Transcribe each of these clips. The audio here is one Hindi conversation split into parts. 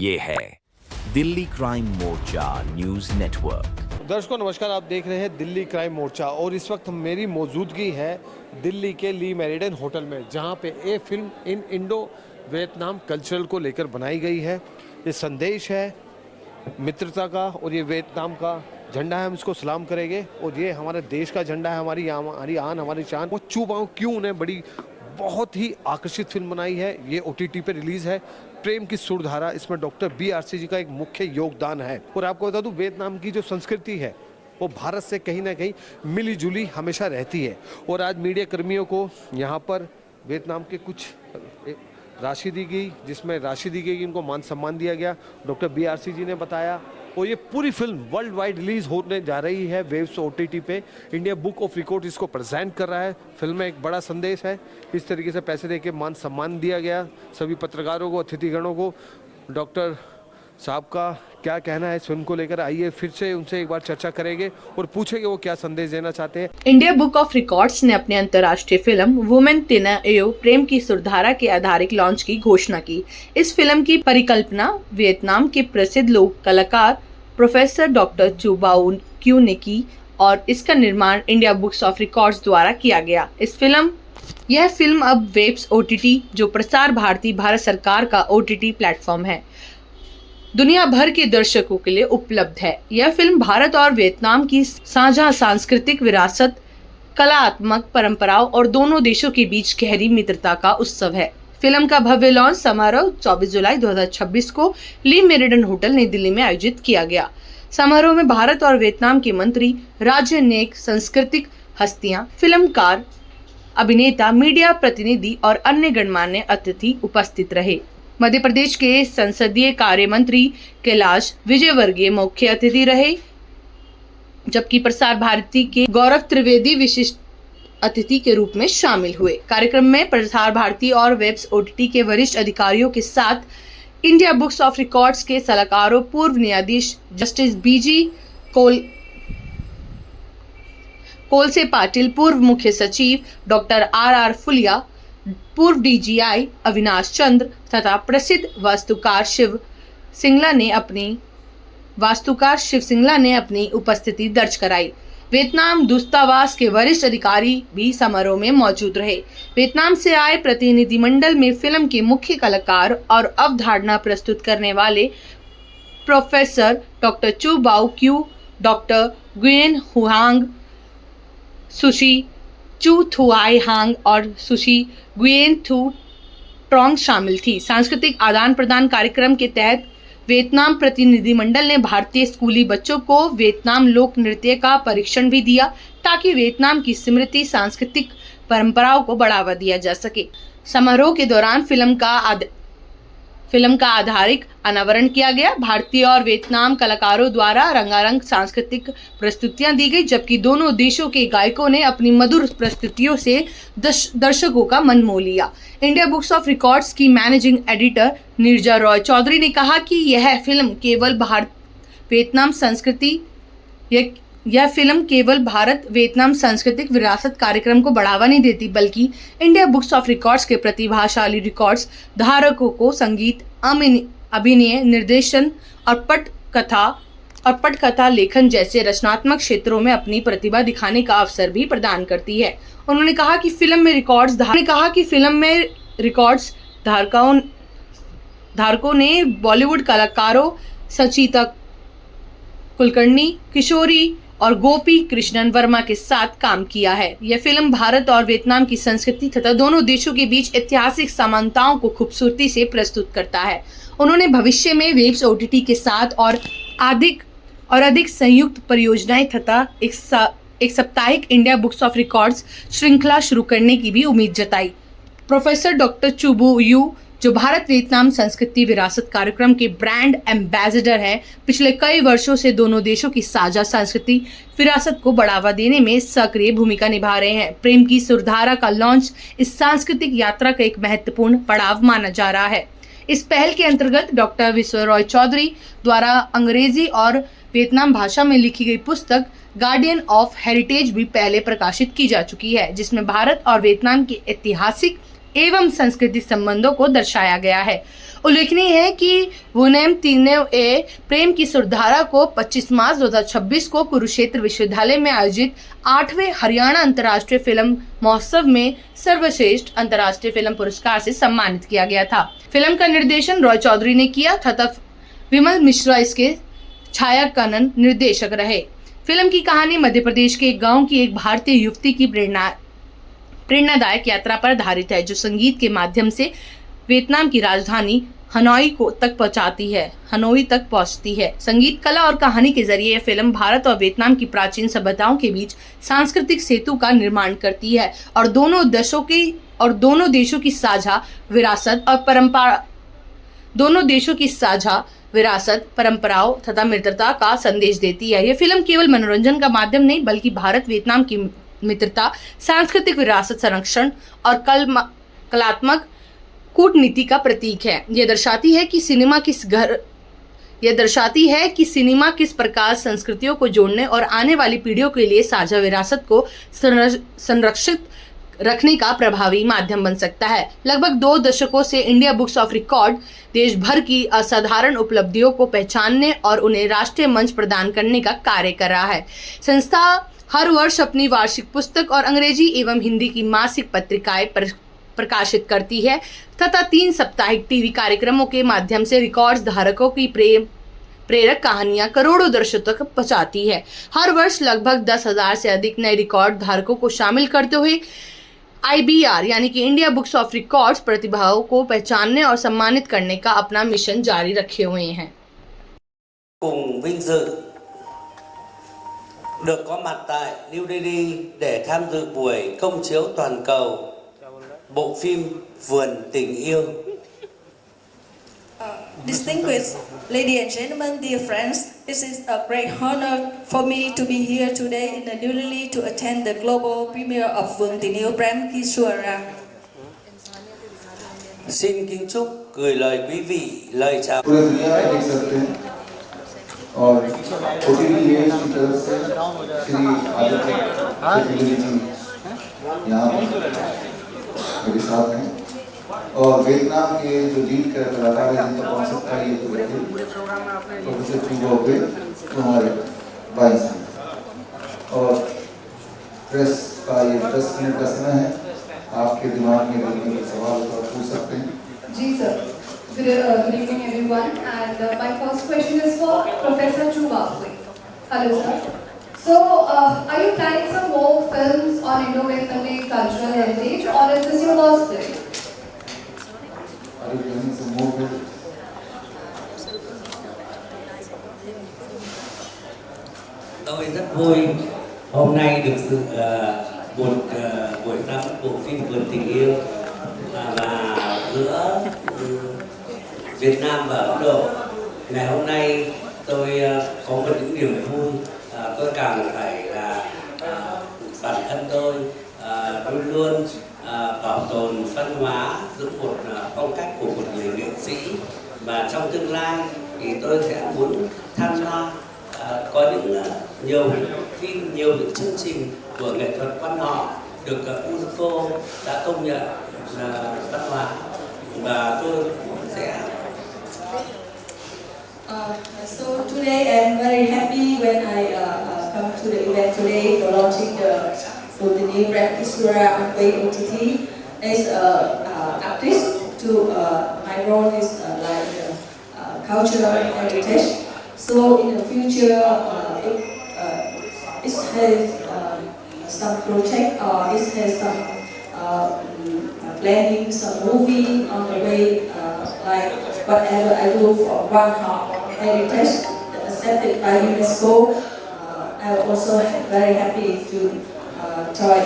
ये है दिल्ली क्राइम मोर्चा न्यूज नेटवर्क। दर्शकों नमस्कार, आप देख रहे हैं दिल्ली क्राइम मोर्चा और इस वक्त मेरी मौजूदगी है दिल्ली के ली मेरिडियन होटल में, जहां पे ये film in Indo Vietnam cultural को लेकर बनाई गई है। ये संदेश है मित्रता का और ये वियतनाम का झंडा है, हम इसको सलाम करेंगे और ये हमारे देश का झंडा है, हमारी आन हमारी शान। वो चू पाऊँ क्यों उन्हें बड़ी बहुत ही आकर्षित फिल्म बनाई है। ये OTT पे रिलीज़ है। प्रेम की सुरधारा, इसमें डॉक्टर BRC जी का एक मुख्य योगदान है। और आपको बता दूं, वियतनाम की जो संस्कृति है वो भारत से कहीं ना कहीं मिली जुली हमेशा रहती है। और आज मीडिया कर्मियों को यहाँ पर वियतनाम के कुछ राशि दी गई, जिसमें राशि दी गई, इनको मान सम्मान दिया गया, डॉक्टर BRC जी ने बताया। और ये पूरी फिल्म वर्ल्ड वाइड रिलीज होने जा रही है वेव्स OTT पे। इंडिया बुक ऑफ रिकॉर्ड इसको प्रेजेंट कर रहा है। फिल्म में एक बड़ा संदेश है। इस तरीके से पैसे देके मान सम्मान दिया गया सभी पत्रकारों को, अतिथिगणों को। डॉक्टर साहब का क्या कहना है इस फिल्म को लेकर, आइए फिर से उनसे एक बार चर्चा करेंगे और पूछेंगे वो क्या संदेश देना चाहते हैं। इंडिया बुक ऑफ रिकॉर्ड्स ने अपने अंतर्राष्ट्रीय फिल्म वुमेन तिना एयो प्रेम की सुरधारा के आधारित लॉन्च की घोषणा की। इस फिल्म की परिकल्पना वियतनाम के प्रसिद्ध लोक कलाकार प्रोफेसर डॉक्टर चू बाउ क्यू ने की और इसका निर्माण इंडिया बुक्स ऑफ रिकॉर्ड्स द्वारा किया गया। यह फिल्म अब वेब्स OTT, जो प्रसार भारती भारत सरकार का OTT प्लेटफॉर्म है, दुनिया भर के दर्शकों के लिए उपलब्ध है। यह फिल्म भारत और वियतनाम की साझा सांस्कृतिक विरासत, कलात्मक परंपराओं और दोनों देशों के बीच गहरी मित्रता का उत्सव है। फिल्म का भव्य लॉन्च समारोह 24 जुलाई 2026 को ली मेरिडियन होटल नई दिल्ली में आयोजित किया गया। समारोह में भारत और वियतनाम के मंत्री, राजनयिक, सांस्कृतिक हस्तियां, फिल्मकार, अभिनेता, मीडिया प्रतिनिधि और अन्य गणमान्य अतिथि उपस्थित रहे। मध्य प्रदेश के संसदीय कार्य मंत्री कैलाश विजयवर्गीय मुख्य अतिथि रहे, जबकि प्रसार भारती के गौरव त्रिवेदी विशिष्ट अतिथि के रूप में शामिल हुए। कार्यक्रम में प्रसार भारती और वेब्स OTT के वरिष्ठ अधिकारियों के साथ इंडिया बुक्स ऑफ रिकॉर्ड्स के सलाहकारों, पूर्व न्यायाधीश जस्टिस BG कोलसे पाटिल, पूर्व मुख्य सचिव डॉक्टर RR फुलिया, पूर्व DGI अविनाश चंद्र तथा प्रसिद्ध वास्तुकार शिव सिंगला ने अपनी उपस्थिति दर्ज कराई। वियतनाम दूतावास के वरिष्ठ अधिकारी भी समारोह में मौजूद रहे। वियतनाम से आए प्रतिनिधिमंडल में फिल्म के मुख्य कलाकार और अवधारणा प्रस्तुत करने वाले प्रोफेसर डॉक्टर चू बाउ Q, doctor Nguyen Huang, sushi चू थुआई हांग और सुशी गुयेन थू ट्रोंग शामिल थी। सांस्कृतिक आदान प्रदान कार्यक्रम के तहत वियतनाम प्रतिनिधिमंडल ने भारतीय स्कूली बच्चों को वियतनाम लोक नृत्य का परीक्षण भी दिया, ताकि वियतनाम की समृद्ध सांस्कृतिक परंपराओं को बढ़ावा दिया जा सके। समारोह के दौरान फिल्म का आधारिक अनावरण किया गया। भारतीय और वियतनाम कलाकारों द्वारा रंगारंग सांस्कृतिक प्रस्तुतियां दी गई, जबकि दोनों देशों के गायकों ने अपनी मधुर प्रस्तुतियों से दर्शकों का मन मोह लिया। इंडिया बुक्स ऑफ रिकॉर्ड्स की मैनेजिंग एडिटर नीरजा रॉय चौधरी ने कहा कि यह फिल्म केवल भारत वियतनाम सांस्कृतिक विरासत कार्यक्रम को बढ़ावा नहीं देती, बल्कि इंडिया बुक्स ऑफ रिकॉर्ड्स के प्रतिभाशाली रिकॉर्ड्स धारकों को संगीत, अभिनय, निर्देशन और पटकथा लेखन जैसे रचनात्मक क्षेत्रों में अपनी प्रतिभा दिखाने का अवसर भी प्रदान करती है। उन्होंने कहा कि फिल्म में रिकॉर्ड्स धारकों ने बॉलीवुड कलाकारों संचिता कुलकर्णी, किशोरी और गोपी कृष्णन वर्मा के साथ काम किया है। यह फिल्म भारत और वियतनाम की संस्कृति तथा दोनों देशों के बीच ऐतिहासिक समानताओं को खूबसूरती से प्रस्तुत करता है। उन्होंने भविष्य में वेब्स OTT के साथ और अधिक संयुक्त परियोजनाएं तथा एक साप्ताहिक इंडिया बुक्स ऑफ रिकॉर्ड्स श्रृंखला शुरू करने की भी उम्मीद जताई। प्रोफेसर डॉक्टर चू बाउ यू, जो भारत वियतनाम संस्कृति विरासत कार्यक्रम के ब्रांड एम्बेसडर है, पिछले कई वर्षों से दोनों देशों की साझा सांस्कृतिक विरासत को बढ़ावा देने में सक्रिय भूमिका निभा रहे हैं। प्रेम की सुरधारा का लॉन्च इस सांस्कृतिक यात्रा का एक महत्वपूर्ण पड़ाव माना जा रहा है। इस पहल के अंतर्गत डॉक्टर विश्व रॉय चौधरी द्वारा अंग्रेजी और वियतनाम भाषा में लिखी गई पुस्तक गार्डियन ऑफ हेरिटेज भी पहले प्रकाशित की जा चुकी है, जिसमें भारत और वियतनाम के ऐतिहासिक एवं सांस्कृतिक संबंधों को दर्शाया गया है। उल्लेखनीय है कि वुमेन तीनों ए प्रेम की सुरधारा को 25 मार्च 2026 को कुरुक्षेत्र विश्वविद्यालय में आयोजित 8वें हरियाणा अंतर्राष्ट्रीय फिल्म महोत्सव में सर्वश्रेष्ठ अंतर्राष्ट्रीय फिल्म पुरस्कार से सम्मानित किया गया था। फिल्म का निर्देशन रॉय चौधरी ने किया तथा विमल मिश्रा इसके छायांकन निर्देशक रहे। फिल्म की कहानी मध्य प्रदेश के एक गांव की एक भारतीय युवती की प्रेरणादायक यात्रा पर आधारित है, जो संगीत के माध्यम से वियतनाम की राजधानी हनोई तक पहुंचती है। संगीत, कला और कहानी के जरिए यह फिल्म भारत और वियतनाम की प्राचीन सभ्यताओं के बीच सांस्कृतिक सेतु का निर्माण करती है और दोनों देशों की साझा विरासत, परंपराओं तथा मित्रता का संदेश देती है। यह फिल्म केवल मनोरंजन का माध्यम नहीं बल्कि भारत वियतनाम की मित्रता, सांस्कृतिक विरासत संरक्षण और कलात्मक कूटनीति का प्रतीक है। यह दर्शाती है कि सिनेमा किस प्रकार संस्कृतियों को जोड़ने और आने वाली पीढ़ियों के लिए साझा विरासत को संरक्षित रखने का प्रभावी माध्यम बन सकता है। लगभग 2 दशकों से इंडिया बुक्स ऑफ रिकॉर्ड देश भर की असाधारण उपलब्धियों को पहचानने और उन्हें राष्ट्रीय मंच प्रदान करने का कार्य कर रहा है। संस्था हर वर्ष अपनी वार्षिक पुस्तक और अंग्रेजी एवं हिंदी की मासिक पत्रिकाएं प्रकाशित करती है तथा 3 साप्ताहिक टीवी कार्यक्रमों के माध्यम से रिकॉर्ड धारकों की प्रेरक कहानियां करोड़ों दर्शकों तक पहुंचाती है। हर वर्ष लगभग 10,000 से अधिक नए रिकॉर्ड धारकों को शामिल करते हुए IBR यानी कि इंडिया बुक्स ऑफ रिकॉर्ड्स प्रतिभाओं को पहचानने और सम्मानित करने का अपना मिशन जारी रखे हुए हैं। Cùng vinh dự được có mặt tại New Delhi để tham dự buổi công chiếu toàn cầu bộ phim Vườn Tình Yêu. Distinguished ladies and gentlemen, dear friends, it is a great honor for me to be here today in New Delhi to attend the global premiere of Vườn Tình Yêu Prem Kishore. Xin kính chúc gửi lời quý vị lời chào. पूरे दुनिया में देख सकते हैं और OTT न्यूज़ की तरफ से श्री आदित्य चतुर्वेदी जी यहाँ मेरे साथ हैं और वियतनाम के जो लीड कलाकार हैं जिनका कॉन्सेप्ट था ये प्रोफेसर चुंगो पे तो हमारे भाई हैं और प्रेस का ये 10 मिनट का समय है, आपके दिमाग में कोई सवाल हो तो पूछ सकते हैं। जी sir, good evening everyone, and my first question is for Professor Chu Bapwe. Hello sir. So are you planning some more films on Indo-Vietnamese cultural heritage or is this your last film? Are you planning some more films? Tôi rất vui hôm nay được dự một buổi ra mắt bộ phim Vườn Tình Yêu và giữa Việt Nam và Ấn Độ. Ngày hôm nay tôi có một những niềm vui, tôi càng phải là bản thân tôi luôn luôn bảo tồn văn hóa, giữ một phong cách của một người nghệ sĩ, và trong tương lai thì tôi sẽ muốn tham gia có những nhiều phim, nhiều những chương trình của nghệ thuật quan họ được UNESCO đã công nhận là văn hóa, và tôi sẽ So today I'm very happy when I come to the event today for launching the new Prem Kishore on OTT. As an artist, my role is like cultural heritage. So in the future, it has some project or it has some planning, some movie on the way, like whatever I do for One Heart Heritage accepted by UNESCO. I'm also very happy to join.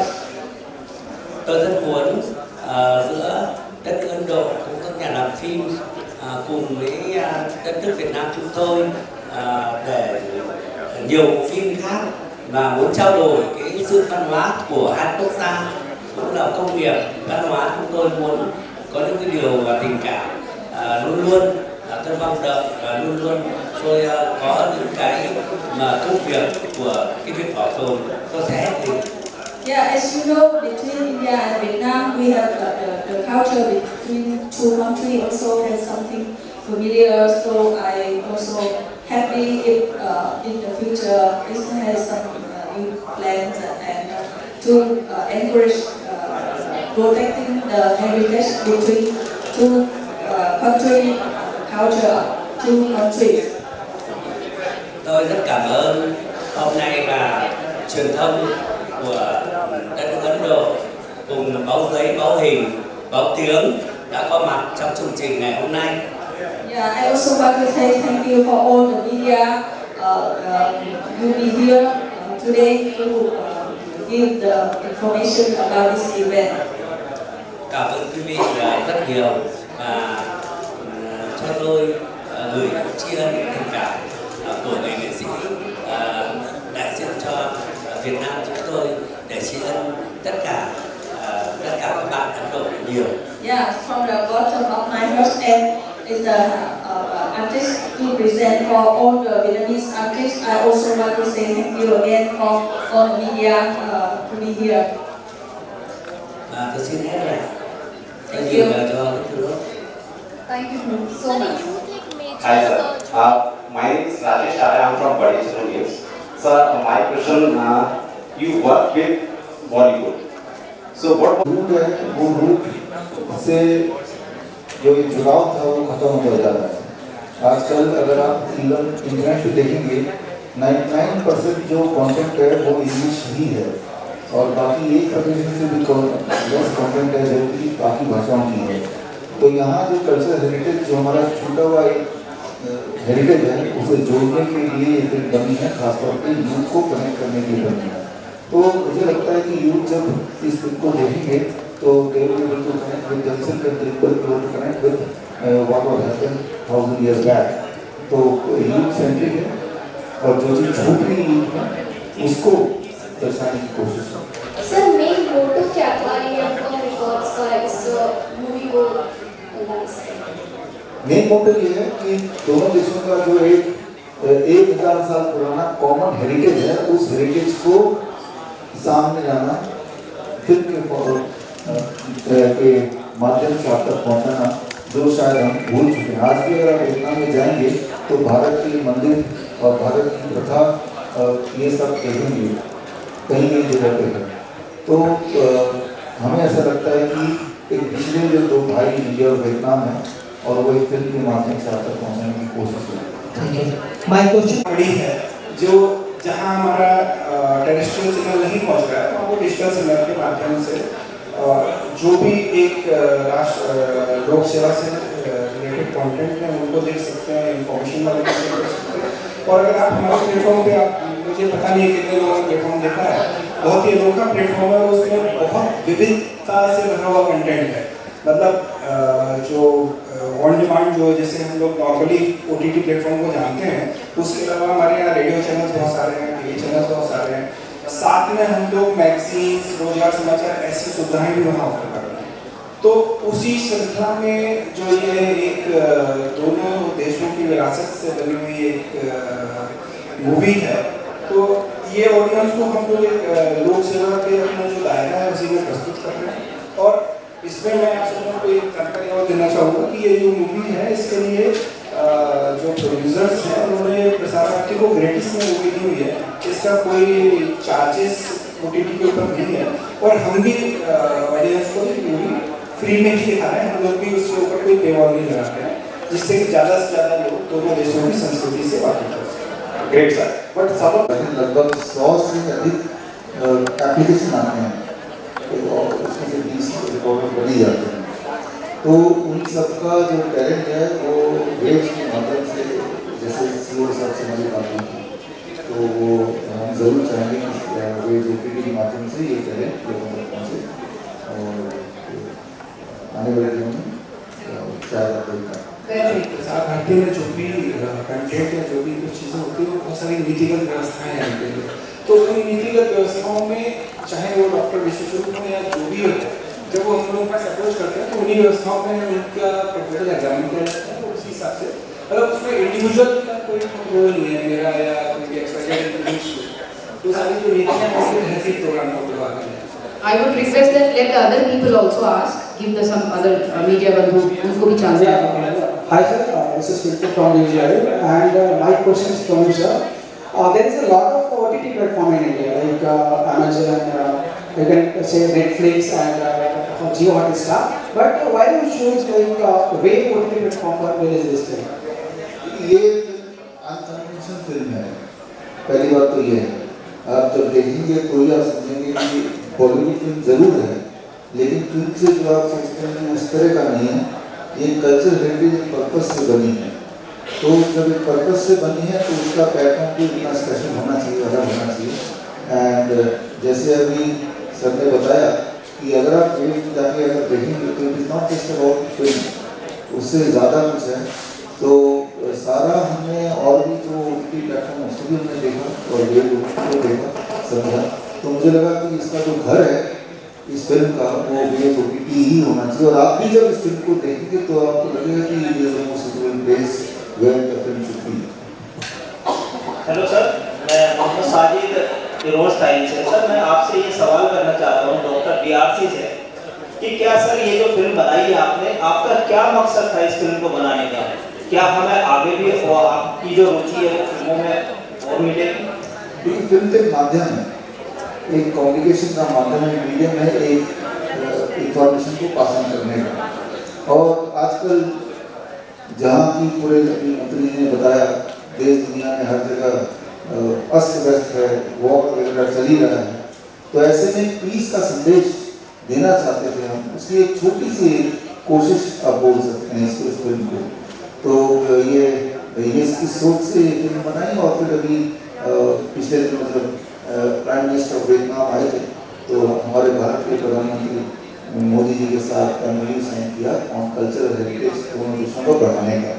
Tôi rất muốn giữa đất nước Ấn Độ cũng các nhà làm phim cùng với đất nước Việt Nam chúng tôi để nhiều bộ phim khác, và muốn trao đổi cái sự văn hóa của hai quốc gia cũng là công nghiệp văn hóa. Chúng tôi muốn có những cái điều tình cảm, luôn luôn tôi mong đợi và luôn luôn tôi có những cái mà công việc của cái việc bảo tồn tôi sẽ hết mình. Yeah, as you know, between India and Vietnam, we have the culture between two countries also has something familiar. So I also happy if in the future it has some new plans and to encourage protecting the heritage between two country culture, two countries. Tôi rất cảm ơn hôm nay là truyền thông của đất nước Ấn Độ cùng báo giấy, báo hình, báo tiếng đã có mặt trong chương trình ngày hôm nay. Yeah, I also want to say thank you for all the media you be here today to give the information about this event. Cảm ơn quý vị rất nhiều và cho tôi gửi tri ân tình cảm của người nghệ sĩ đại diện cho Việt Nam chúng tôi để tri ân tất cả các bạn Ấn Độ nhiều. Yeah, from the bottom of my heart and is the artist to present for all the Vietnamese artists. I also want to say thank you again for all the media to be here. Tôi xin hết rồi. Thank you. Thank you so much. Hi sir, my name is Rajesh Arya. I'm from Badishar News. Sir, my question: you work with Bollywood, so what? Root है वो रूट से जो ये जुड़ाव था वो खत्म होता जा रहा है। आजकल अगर आप फिल्म इंटरनेट पे देखेंगे 99% जो कंटेंट है वो इंग्लिश ही है और बाकी 1% से भी लेस कंटेंट है जो कि बाकी भाषाओं की है। तो यहाँ जो कल्चर हेरिटेज जो हमारा छूटा हुआ एक हेरिटेज है उसे जोड़ने के लिए ये फिल्म बनी है, खासतौर पे यूथ को कनेक्ट करने के लिए बनी है। तो मुझे लगता है कि यूथ जब इस फिल्म को देखेंगे तो they will be able to connect with themselves and they will be able to connect with what was happened 1000 years back. तो यूथ सेंट्रिक है और जो चीज़ छूट रही यूथ में उसको दर्शाने की कोशिश है। सर, मेन मोटो क्या था ये अपने रिकॉर्ड्स का इस मूवी को बनाने से? मेन मोटिव ये है कि दोनों देशों का जो एक 1000 साल पुराना कॉमन हेरिटेज है उस हेरिटेज को सामने लाना, फिल्म के माध्यम से आप तक पहुंचाना जो शायद हम भूल चुके हैं। आज भी अगर आप वियतनाम में जाएंगे तो भारत के मंदिर और भारत की प्रथा ये सब देखेंगे कहीं कहीं जगह पे है। तो हमें ऐसा लगता है कि एक पिछले जो दो भाई इंडिया और वियतनाम है और वो एक फिल्म के माध्यम से आप तक पहुँचाने की कोशिश करें। माय क्वेश्चन बड़ी है जो जहां हमारा टेरेस्ट्रियल सिग्नल नहीं पहुंच रहा है वो डिजिटल सिग्नल के माध्यम से जो भी एक लोक सेवा से रिलेटेड कंटेंट है उनको देख सकते हैं, इंफॉर्मेशन वाले देख सकते हैं। और अगर आप हमारे प्लेटफॉर्म पे आप मुझे पता नहीं कितने लोगों ने प्लेटफॉर्म देखा है, बहुत ही अनोखा प्लेटफॉर्म है, उसमें बहुत विविधता से भरा हुआ कंटेंट है। मतलब जो ऑन डिमांड जो जैसे हम लोग नॉर्मली OTT प्लेटफॉर्म को जानते हैं, उसके अलावा हमारे यहाँ रेडियो चैनल्स बहुत सारे हैं, टीवी चैनल्स बहुत सारे हैं, साथ में हम लोग मैगजीन्स, रोजगार समाचार ऐसी सुविधाएं भी वहाँ ऑफर कर रहे हैं। तो उसी श्रृंखला में जो ये एक दोनों देशों की विरासत से बनी हुई एक मूवी है, तो ये ऑडियंस को हम लोग एक लोक सेवा के अपना जो दायरा है उसी में प्रस्तुत कर रहे हैं। और इसमें मैं आप सबको को एक जानकारी और देना चाहूँगा कि ये जो मूवी है इसके लिए जो प्रोड्यूसर्स हैं उन्होंने प्रसार भारती को ग्रेटिस में मूवी दी हुई है, इसका कोई चार्जेस OTT के ऊपर नहीं है और हम भी ऑडियंस को मूवी फ्री में ही दिखा रहे हैं, हम लोग भी उसके ऊपर कोई पेवॉल नहीं लगाते हैं, जिससे कि ज़्यादा से ज़्यादा लोग दोनों देशों की संस्कृति से वाकिफ हो सकें। Great sir. बट सब लगभग 100 से अधिक एप्लीकेशन आते हैं और उसमें से 20 रिकॉर्ड बनी जाते हैं। तो उन सबका जो टैलेंट है वो वेब्स के माध्यम से, जैसे CEO साहब से हमारी बात हुई थी, तो वो हम ज़रूर चाहेंगे कि वेब्स OTT के माध्यम से ये टैलेंट लोगों तक पहुँचे और आने वाले दिनों में शायद आप देखा प्रसार भारती में जो भी कंटेंट या जो भी कुछ चीज़ें होती हैं बहुत सारी नीतिगत व्यवस्थाएं हैं इनके लिए। तो उन नीतिगत व्यवस्थाओं में चाहे वो डॉक्टर विशेषज्ञ हो या जो भी हो, जब वो हम लोगों का अप्रोच करते हैं तो उन्हीं व्यवस्थाओं में उनका प्रपोजल एग्जामिन किया जाता है। तो उसी हिसाब से मतलब उसमें इंडिविजुअल का कोई रोल नहीं है मेरा या कोई एक्सपर्ट, तो सारी जो नीतियाँ हैं उसमें हर प्रोग्राम को करवा I would request that let the other people also ask. Give the some other media bandhu उनको भी chance दें. Hi sir, this is Filter from News Live, and my question is from you sir. There is a lot of OTT platform in India, like Amazon, you can say Netflix and Jio Hotstar. But why do you choose like way OTT platform for release this film? ये अनकन्वेंशनल फिल्म है, पहली बात तो ये है। आप जब देखेंगे तो ही आप समझेंगे कि बॉलीवुड फिल्म जरूर है, लेकिन फिल्म से जो आप सोचते हैं कि उस तरह का नहीं है। ये कल्चर हेरिटेज पर्पस से बनी है, तो जब एक पर्पस से बनी है तो उसका पैटर्न भी इतना स्पेशल होना चाहिए, अलग होना चाहिए। एंड जैसे अभी सर ने बताया कि अगर आप फिल्म जाके अगर देखेंगे तो it is not just about film, उससे ज़्यादा कुछ है। तो सारा हमने और भी जो प्लेटफॉर्म उसको भी हमने देखा और ये को देखा समझा, तो मुझे लगा कि इसका जो घर है इस फिल्म का वो OTT ही होना चाहिए। और आप भी जब इस फिल्म को देखेंगे तो आपको लगेगा कि ये most place where the film should be. Hello sir, मैं मोहम्मद साजिद फिरोज टाइम्स से। सर, मैं आपसे ये सवाल करना चाहता हूँ डॉक्टर DRC से कि क्या सर ये जो फिल्म बनाई है आपने, आपका क्या मकसद था इस फिल्म को बनाने का? क्या हमें आगे भी आपकी जो रुचि है वो फिल्मों में और मिलेगी? क्योंकि फिल्म एक माध्यम है, एक कम्युनिकेशन का माध्यम है, मीडियम है, एक इंफॉर्मेशन को पास ऑन करने का। और आजकल जहाँ की पूरे मंत्री ने बताया देश दुनिया में हर जगह अस्त व्यस्त है, वॉर वगैरह चल ही रहा है, तो ऐसे में पीस का संदेश देना चाहते थे हम। उसकी एक छोटी सी कोशिश आप बोल सकते हैं इस फिल्म को। तो ये इसकी सोच से ये फिल्म बनाई। और फिर अभी पिछले दिन मतलब प्राइम मिनिस्टर ऑफ वियतनाम आए थे, तो हमारे भारत के प्रधानमंत्री मोदी जी के साथ MOU साइन किया ऑन कल्चरल हेरिटेज दोनों देशों को बढ़ाने का।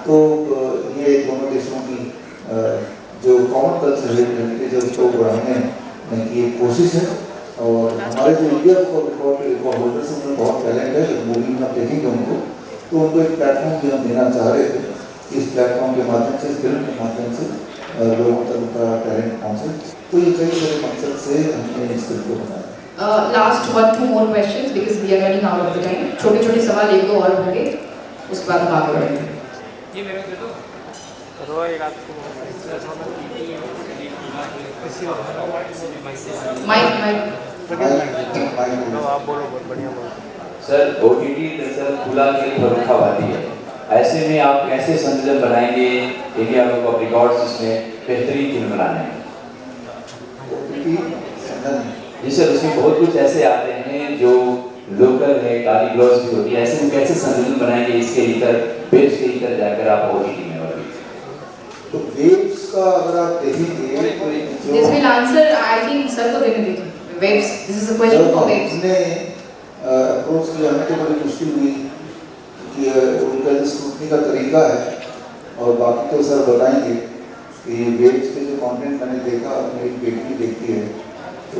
तो ये दोनों देशों की जो कॉमन कल्चरल हेरिटेज है उसको बढ़ाने की एक कोशिश है। और हमारे जो इंडिया रिकॉर्ड होल्डर्स हैं उनमें बहुत टैलेंट है, जब मूवी में आप देखेंगे उनको तो उनको एक प्लेटफॉर्म भी हम देना चाह रहे थे। इस प्लेटफॉर्म के माध्यम से, फिल्म के माध्यम से लोगों तक उनका टैलेंट पहुँचे। तो ये कई सारे मकसद से हमने इस फिल्म को बनाया। Last 1-2 more questions because we are running out of the time. छोटे छोटे सवाल एक दो और होंगे, उसके बाद हम आगे बढ़ेंगे। ये मेरे दे दो। माइक आप बोलो, बहुत बढ़िया बोलो सर। OTT दरअसल खुला के फरोखाबादी है, ऐसे में आप कैसे संतुलन बनाएंगे इंडिया बुक ऑफ रिकॉर्ड्स इसमें बेहतरीन फिल्म बनाने में? जी सर, उसमें बहुत कुछ ऐसे आते हैं जो लोकल है, गाली ग्लॉस भी होती है, ऐसे में कैसे संतुलन बनाएंगे इसके भीतर, वेब्स के भीतर जाकर आप OTT में? और तो वेब्स का अगर आप देखेंगे तो This will answer, I think sir को देने दीजिए। Waves, this is a question for waves. हमने अप्रोच किया, हमें तो बड़ी मुश्किल हुई कि उनका जो स्क्रूटनी का तरीका है, और बाकी तो सर बताएंगे कि वेब्स के जो कंटेंट मैंने देखा, मेरी बेटी भी देखती है, तो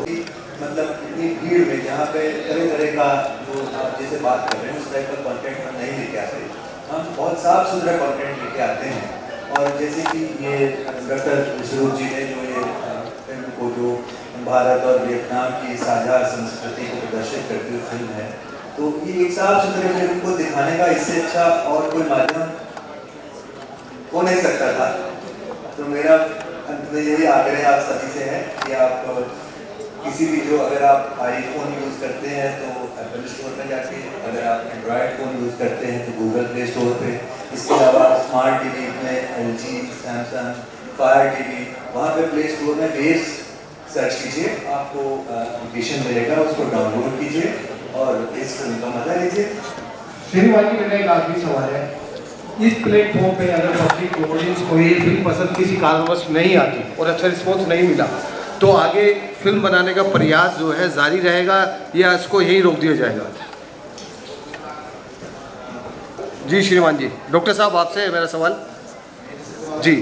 मतलब इतनी भीड़ में जहाँ पे तरह तरह का जो आप जैसे बात कर रहे हैं उस टाइप का कंटेंट हम नहीं लेके आते, हम बहुत साफ सुथरा कंटेंट लेके आते हैं। और जैसे कि ये डॉक्टर स्वरूप जी ने जो ये फिल्म को जो भारत और वियतनाम की साझा संस्कृति को प्रदर्शित करती हुई फिल्म है, तो ये एक साफ सुथरे फिल्म को दिखाने का इससे अच्छा और कोई माध्यम हो नहीं सकता था। तो मेरा अंत में यही आग्रह आप सभी से है कि आप किसी भी जो अगर आप iPhone यूज़ करते हैं तो एप्पल स्टोर में जाके, अगर आप एंड्रॉयड फ़ोन यूज़ करते हैं तो गूगल प्ले स्टोर पे, इसके अलावा स्मार्ट टीवी में LG, सैमसंग, फायर टीवी, वहाँ पे प्ले स्टोर में वेव्स सर्च कीजिए, आपको एप्लीकेशन मिलेगा, उसको डाउनलोड कीजिए और इस फिल्म का मजा लीजिए। श्रीमान जी, मेरा एक आखिरी सवाल है, इस प्लेटफॉर्म पे अगर पब्लिक ऑडियंस को ये फिल्म पसंद किसी कारणवश नहीं आती और अच्छा रिस्पॉन्स नहीं मिला, तो आगे फिल्म बनाने का प्रयास जो है जारी रहेगा या इसको यहीं रोक दिया जाएगा? जी श्रीमान जी, डॉक्टर साहब आपसे है मेरा सवाल जी।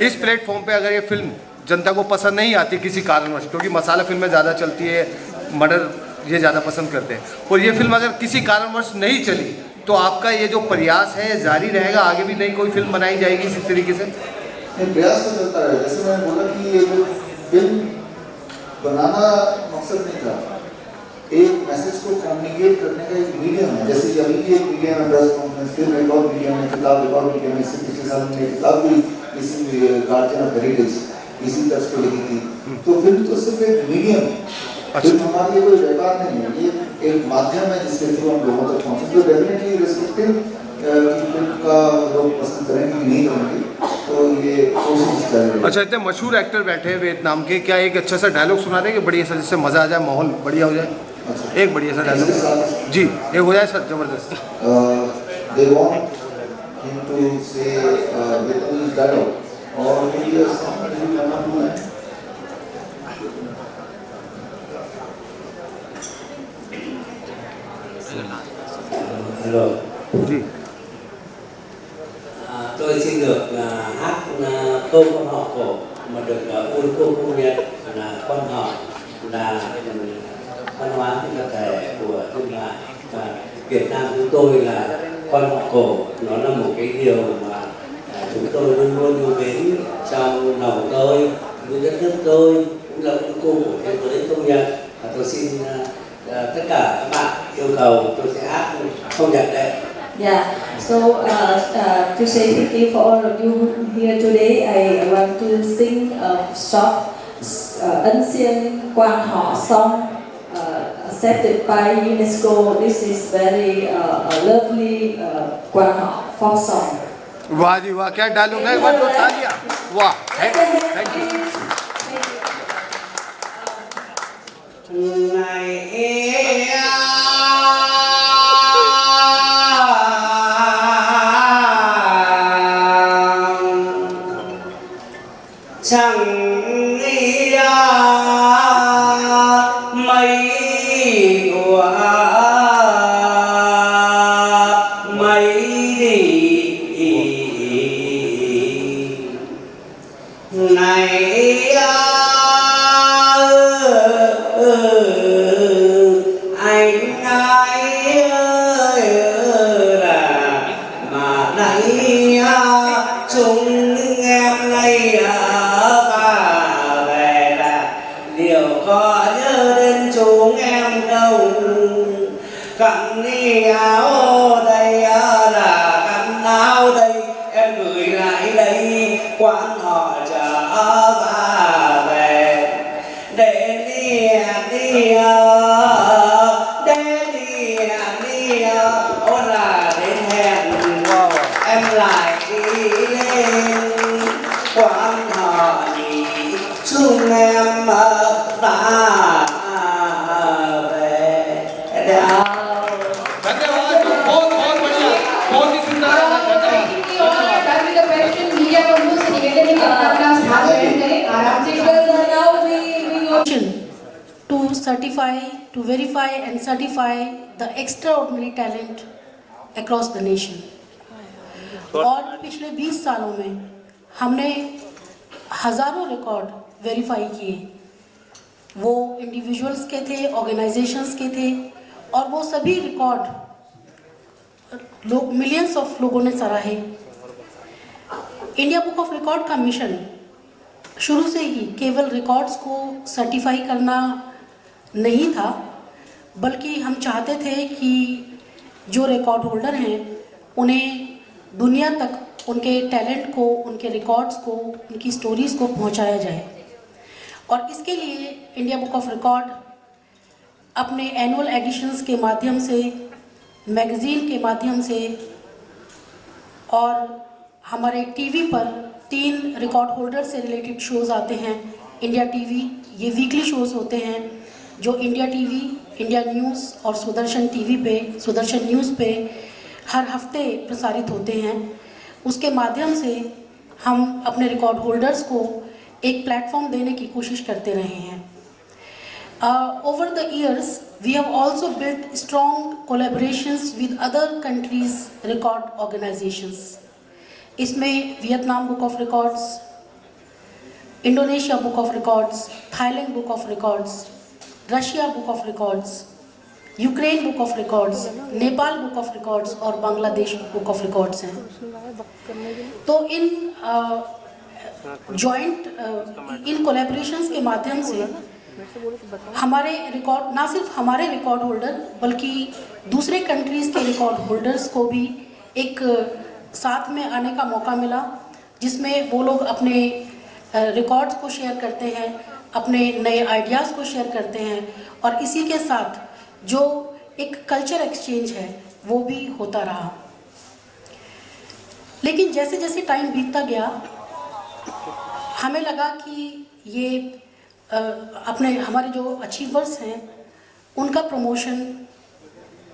इस प्लेटफॉर्म पे अगर ये फिल्म जनता को पसंद नहीं आती किसी कारणवश, क्योंकि मसाला फिल्में ज़्यादा चलती है, मर्डर ये ज़्यादा पसंद करते हैं, और ये फिल्म अगर किसी कारणवश नहीं चली, तो आपका ये जो प्रयास है जारी रहेगा, आगे भी नई कोई फिल्म बनाई जाएगी इसी तरीके से? प्रयास तो चलता है। जैसे मैंने बोला कि ये जो फिल्म बनाना मकसद नहीं था, एक मैसेज को कम्युनिकेट करने का एक मीडियम है। जैसे कि अभी भी एक मीडियम है, प्रेस कॉन्फ्रेंस, फिर एक और मीडियम है, किताब एक और मीडियम है। इससे पिछले साल मैंने किताब भी इसी गार्जियन ऑफ हेरिटेज इसी तर्ज पे लिखी थी। तो फिल्म तो सिर्फ एक मीडियम है, फिल्म हमारे लिए कोई व्यापार नहीं है, ये एक माध्यम है जिसके थ्रू हम लोगों तक पहुँचे। तो डेफिनेटली रिस्पेक्टिव कि फिल्म का लोग पसंद करेंगे कि नहीं करेंगे, तो ये कोशिश कर रहे हैं। अच्छा, इतने मशहूर एक्टर बैठे हैं वियतनाम के, क्या एक अच्छा सा डायलॉग सुना देंगे बढ़िया सा, जिससे मज़ा आ जाए, माहौल बढ़िया हो जाए? अच्छा, एक बढ़िया सा डायलॉग जी, एक हो जाए सर जबरदस्त। They want him to say Vietnamese dialogue or maybe a song that you cannot do that. Hello. Ji, Tôi xin được hát câu quan họ cổ mà được UNESCO công nhận là quan họ là văn hóa phi vật thể của thương mại, và Việt Nam chúng tôi là quan họ cổ. Nó là một cái điều mà chúng tôi luôn luôn yêu mến trong lòng tôi, với đất nước tôi, cũng là UNESCO của thế giới công nhận. Và tôi xin tất cả các bạn yêu cầu tôi sẽ hát không nhạc đệm. Yeah, so to say thank you for all of you here today, I want to sing a short Ancient Quan Họ song accepted by UNESCO. This is very lovely Quan Họ folk song. वाह जी वाह, क्या डायलॉग है, एक बार तो तालियां, वाह, thank you. Chẳng nghĩ ra mấy của mấy này anh ai là mà nãy chúng em này và về là điều có nhớ đến chúng em đâu. Cặn đi áo đây là cặn áo đây, em gửi lại đây quán họ chờ và về. Để đi đi ô là đến hẹn em lại đi lên quán họ nghỉ chung em và về. धन्यवाद, बहुत बहुत बढ़िया, बहुत ही सुंदर to certify, to verify and certify the extraordinary talent across the nation. और पिछले 20 सालों में हमने हज़ारों रिकॉर्ड वेरीफाई किए, वो इंडिविजुअल्स के थे, ऑर्गेनाइजेशंस के थे, और वो सभी रिकॉर्ड लोग, मिलियंस ऑफ लोगों ने सराहे। इंडिया बुक ऑफ रिकॉर्ड का मिशन शुरू से ही केवल रिकॉर्ड्स को सर्टिफाई करना नहीं था, बल्कि हम चाहते थे कि जो रिकॉर्ड होल्डर हैं उन्हें दुनिया तक उनके टैलेंट को, उनके रिकॉर्ड्स को, उनकी स्टोरीज़ को पहुंचाया जाए। और इसके लिए इंडिया बुक ऑफ रिकॉर्ड अपने एनुअल एडिशंस के माध्यम से, मैगज़ीन के माध्यम से, और हमारे टीवी पर 3 रिकॉर्ड होल्डर से रिलेटेड शोज़ आते हैं। इंडिया टीवी, ये वीकली शोज़ होते हैं जो इंडिया टीवी, इंडिया न्यूज़ और सुदर्शन टीवी पे, सुदर्शन न्यूज़ पे हर हफ्ते प्रसारित होते हैं। उसके माध्यम से हम अपने रिकॉर्ड होल्डर्स को एक प्लेटफॉर्म देने की कोशिश करते रहे हैं। Over the years, we have also built strong collaborations with other countries' record organizations. इसमें Vietnam book of records, Indonesia book of records, Thailand book of records, Russia book of records, Ukraine book of records, Nepal book of records और बांग्लादेश बुक ऑफ रिकॉर्ड्स हैं। तो इन जॉइंट इन कोलैबोरेशंस के माध्यम से हमारे रिकॉर्ड, ना सिर्फ हमारे रिकॉर्ड होल्डर बल्कि दूसरे कंट्रीज़ के रिकॉर्ड होल्डर्स को भी एक साथ में आने का मौका मिला, जिसमें वो लोग अपने रिकॉर्ड्स को शेयर करते हैं, अपने नए आइडियाज़ को शेयर करते हैं, और इसी के साथ जो एक कल्चर एक्सचेंज है वो भी होता रहा। लेकिन जैसे जैसे टाइम बीतता गया, हमें लगा कि ये अपने हमारे जो अचीवर्स हैं उनका प्रमोशन,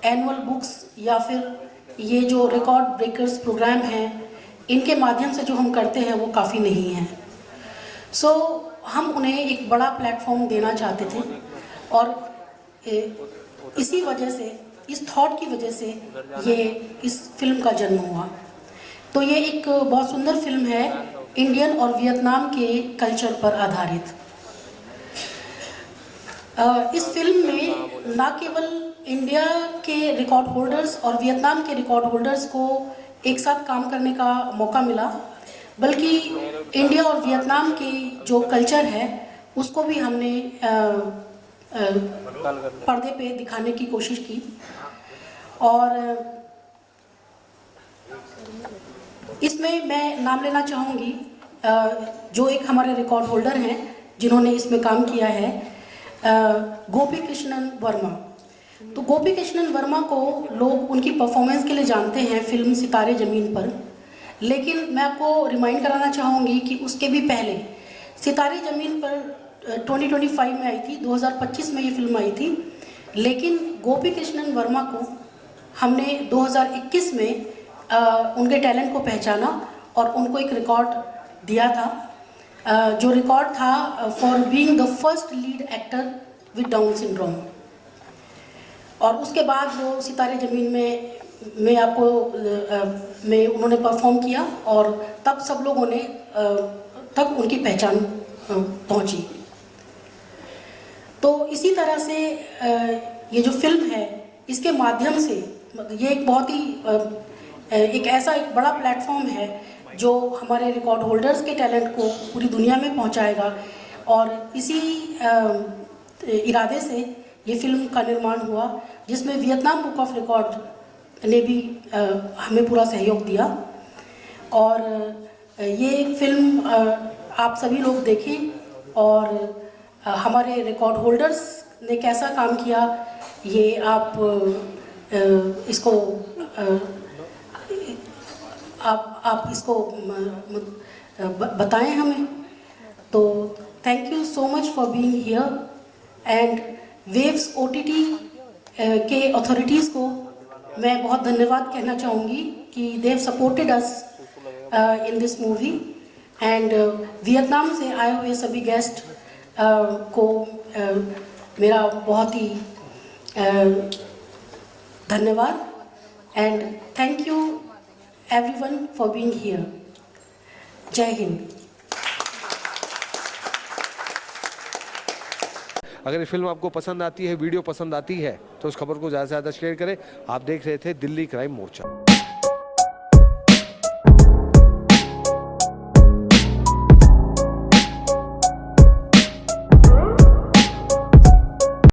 एनुअल बुक्स या फिर ये जो रिकॉर्ड ब्रेकर्स प्रोग्राम हैं, इनके माध्यम से जो हम करते हैं वो काफ़ी नहीं है। सो हम उन्हें एक बड़ा प्लेटफॉर्म देना चाहते थे, और इसी वजह से, इस थॉट की वजह से ये इस फिल्म का जन्म हुआ। तो ये एक बहुत सुंदर फिल्म है, इंडियन और वियतनाम के कल्चर पर आधारित। इस फिल्म में ना केवल इंडिया के रिकॉर्ड होल्डर्स और वियतनाम के रिकॉर्ड होल्डर्स को एक साथ काम करने का मौका मिला, बल्कि इंडिया और वियतनाम के जो कल्चर है उसको भी हमने पर्दे पे दिखाने की कोशिश की। और इसमें मैं नाम लेना चाहूँगी जो एक हमारे रिकॉर्ड होल्डर हैं जिन्होंने इसमें काम किया है, गोपी कृष्णन वर्मा। तो गोपी कृष्णन वर्मा को लोग उनकी परफॉर्मेंस के लिए जानते हैं फिल्म सितारे ज़मीन पर, लेकिन मैं आपको रिमाइंड कराना चाहूँगी कि उसके भी पहले सितारे ज़मीन पर 2025 में आई थी, 2025 में ये फिल्म आई थी, लेकिन गोपी कृष्णन वर्मा को हमने 2021 में उनके टैलेंट को पहचाना और उनको एक रिकॉर्ड दिया था, जो रिकॉर्ड था for being the first lead actor with down syndrome. और उसके बाद वो सितारे ज़मीन में आपको में उन्होंने परफॉर्म किया, और तब सब लोगों ने तक उनकी पहचान पहुंची। तो इसी तरह से ये जो फिल्म है, इसके माध्यम से ये एक बहुत ही एक ऐसा एक बड़ा प्लेटफॉर्म है जो हमारे रिकॉर्ड होल्डर्स के टैलेंट को पूरी दुनिया में पहुंचाएगा, और इसी इरादे से ये फिल्म का निर्माण हुआ, जिसमें वियतनाम बुक ऑफ रिकॉर्ड ने भी हमें पूरा सहयोग दिया। और ये फिल्म आप सभी लोग देखें, और हमारे रिकॉर्ड होल्डर्स ने कैसा काम किया ये आप इसको आप इसको बताएं हमें। तो thank you so much for being here, and waves OTT के अथॉरिटीज़ को मैं बहुत धन्यवाद कहना चाहूँगी कि they have supported us in this movie, and Vietnam से आए हुए सभी गेस्ट को मेरा बहुत ही धन्यवाद, and thank you everyone for being here. जय हिंद। अगर ये फिल्म आपको पसंद आती है, वीडियो पसंद आती है, तो उस खबर को ज़्यादा से ज़्यादा शेयर करें। आप देख रहे थे दिल्ली क्राइम मोर्चा।